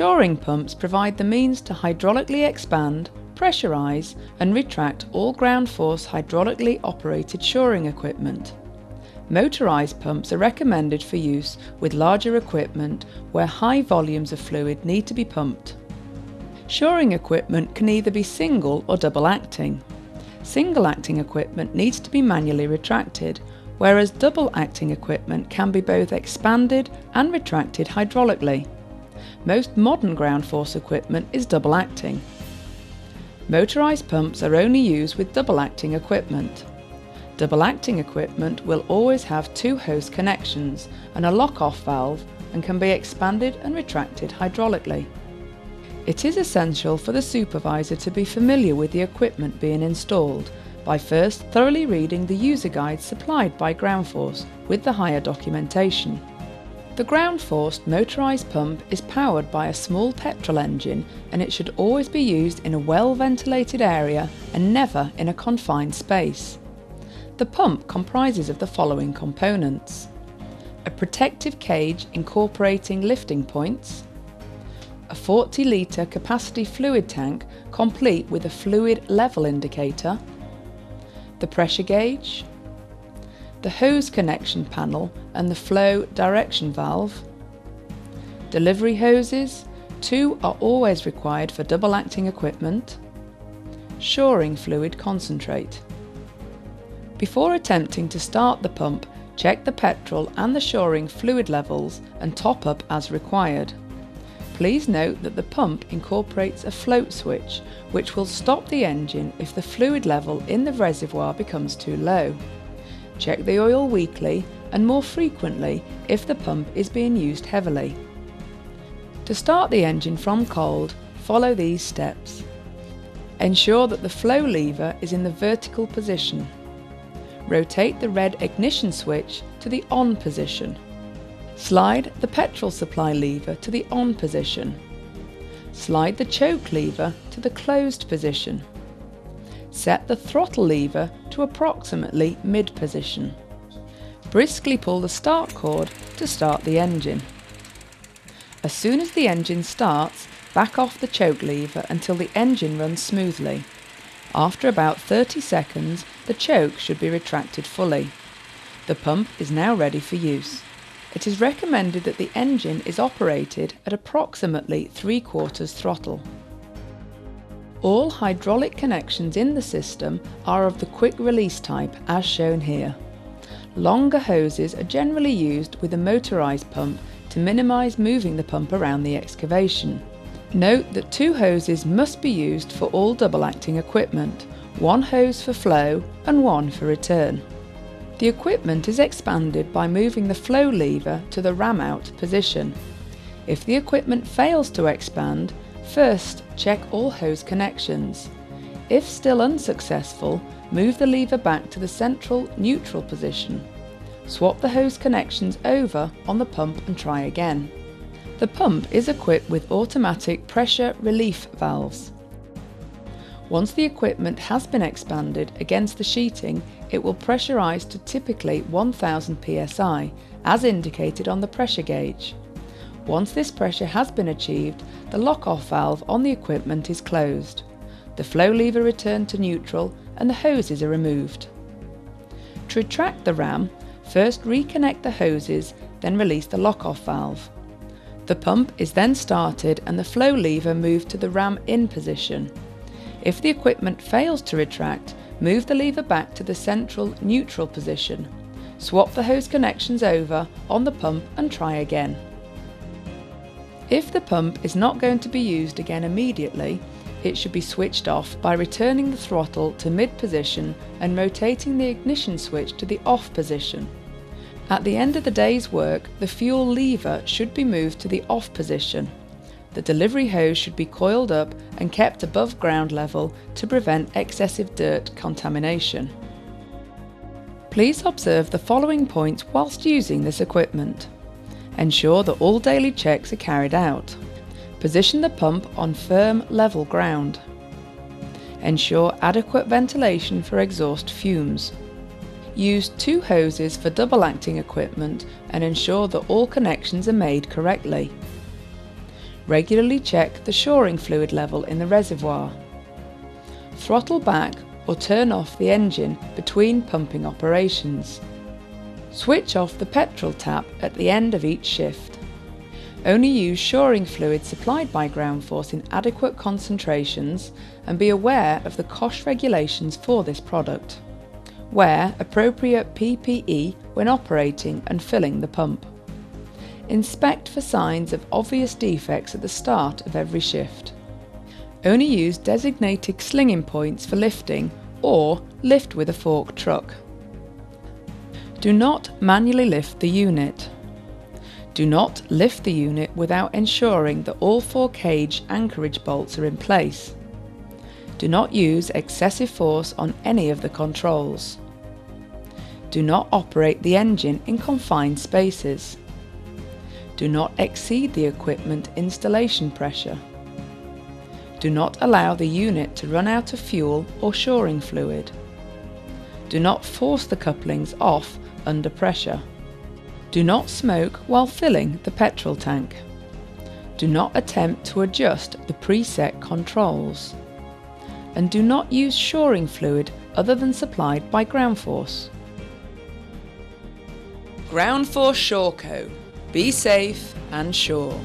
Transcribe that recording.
Shoring pumps provide the means to hydraulically expand, pressurise and retract all Groundforce hydraulically operated shoring equipment. Motorised pumps are recommended for use with larger equipment where high volumes of fluid need to be pumped. Shoring equipment can either be single or double acting. Single acting equipment needs to be manually retracted, whereas double acting equipment can be both expanded and retracted hydraulically. Most modern Groundforce equipment is double acting. Motorised pumps are only used with double acting equipment. Double acting equipment will always have two hose connections and a lock-off valve and can be expanded and retracted hydraulically. It is essential for the supervisor to be familiar with the equipment being installed by first thoroughly reading the user guide supplied by Groundforce with the hire documentation. The Groundforce motorised pump is powered by a small petrol engine, and it should always be used in a well-ventilated area and never in a confined space. The pump comprises of the following components: a protective cage incorporating lifting points, a 40-litre capacity fluid tank complete with a fluid level indicator, the pressure gauge, the hose connection panel and the flow direction valve, delivery hoses, 2 are always required for double acting equipment, shoring fluid concentrate. Before attempting to start the pump, check the petrol and the shoring fluid levels and top up as required. Please note that the pump incorporates a float switch, which will stop the engine if the fluid level in the reservoir becomes too low. Check the oil weekly and more frequently if the pump is being used heavily. To start the engine from cold, follow these steps. Ensure that the flow lever is in the vertical position. Rotate the red ignition switch to the on position. Slide the petrol supply lever to the on position. Slide the choke lever to the closed position. Set the throttle lever to approximately mid position. Briskly pull the start cord to start the engine. As soon as the engine starts, back off the choke lever until the engine runs smoothly. After about 30 seconds, the choke should be retracted fully. The pump is now ready for use. It is recommended that the engine is operated at approximately 3/4 throttle. All hydraulic connections in the system are of the quick release type as shown here. Longer hoses are generally used with a motorised pump to minimise moving the pump around the excavation. Note that 2 hoses must be used for all double acting equipment, 1 hose for flow and 1 for return. The equipment is expanded by moving the flow lever to the ram out position. If the equipment fails to expand, first check all hose connections. If still unsuccessful, move the lever back to the central neutral position. Swap the hose connections over on the pump and try again. The pump is equipped with automatic pressure relief valves. Once the equipment has been expanded against the sheeting, it will pressurise to typically 1000 psi, as indicated on the pressure gauge. Once this pressure has been achieved, the lock-off valve on the equipment is closed. The flow lever returned to neutral and the hoses are removed. To retract the ram, first reconnect the hoses, then release the lock-off valve. The pump is then started and the flow lever moved to the ram in position. If the equipment fails to retract, move the lever back to the central neutral position. Swap the hose connections over on the pump and try again. If the pump is not going to be used again immediately, it should be switched off by returning the throttle to mid position and rotating the ignition switch to the off position. At the end of the day's work, the fuel lever should be moved to the off position. The delivery hose should be coiled up and kept above ground level to prevent excessive dirt contamination. Please observe the following points whilst using this equipment. Ensure that all daily checks are carried out. Position the pump on firm, level ground. Ensure adequate ventilation for exhaust fumes. Use 2 hoses for double acting equipment and ensure that all connections are made correctly. Regularly check the shoring fluid level in the reservoir. Throttle back or turn off the engine between pumping operations. Switch off the petrol tap at the end of each shift. Only use shoring fluid supplied by Groundforce in adequate concentrations and be aware of the cost regulations for this product. Wear appropriate PPE when operating and filling the pump. Inspect for signs of obvious defects at the start of every shift. Only use designated slinging points for lifting or lift with a fork truck. Do not manually lift the unit. Do not lift the unit without ensuring that all 4 cage anchorage bolts are in place. Do not use excessive force on any of the controls. Do not operate the engine in confined spaces. Do not exceed the equipment installation pressure. Do not allow the unit to run out of fuel or shoring fluid. Do not force the couplings off under pressure. Do not smoke while filling the petrol tank. Do not attempt to adjust the preset controls. And do not use shoring fluid other than supplied by Groundforce. Groundforce Shore Co. Be safe and sure.